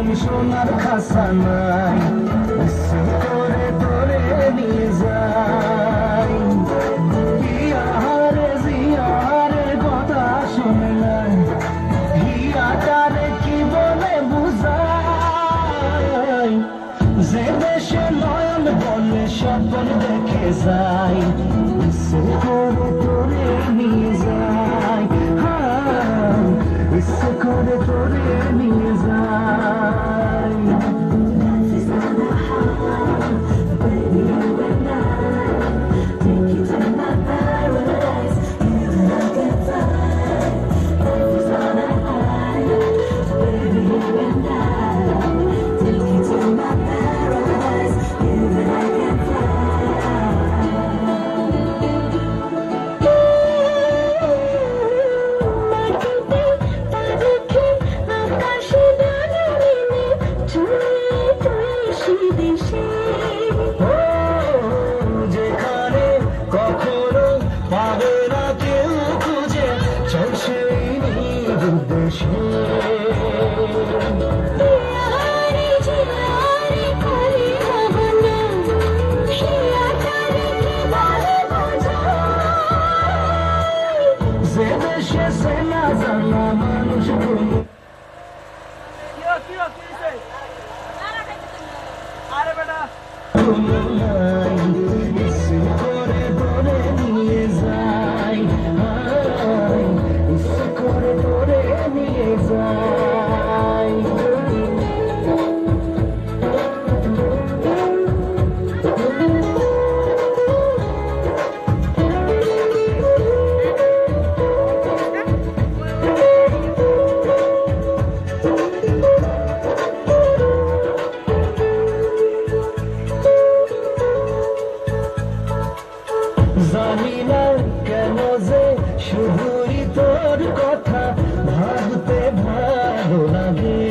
বাঁধন সোনার খাসা নাই, ইচ্ছে করে তোরে নিয়ে যাই। হিয়ারে জিয়ারে কথা শুনে নাই, হিয়াটারে কি বলে বুঝাই, যে দেশে নয়ন বলে স্বপ্ন দেখে যাই, ইচ্ছে করে তোরে নিয়ে যাই, ইচ্ছে করে তোরে নিয়ে যাই। যেখানে কখনো পাবে না কেউ খুঁজে, চল সেই উদ্দেশ্যে। যে দেশে সে না জানা মানুষ আরে বেটা ইচ্ছে করে তোরে নিয়ে যাই, ইচ্ছে করে তোরে নিয়ে যাই। জানি না কেন যে শুধুই তোর কথা ভাবতে ভালো লাগে,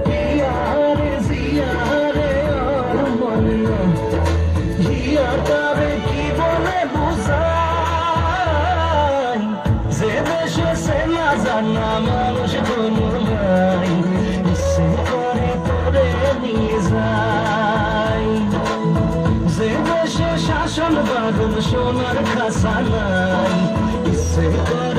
হিয়ারে জিয়ারে আর মনিয়া, হিয়াটারে কি বলে বুঝাই, যে দেশে সে না জানা মানুষ কোনো নাই, ইচ্ছে করে তোরে নিয়ে যাই। যে দেশে শাসন বাঁধন সোনার খাসা নাই, ইচ্ছে করে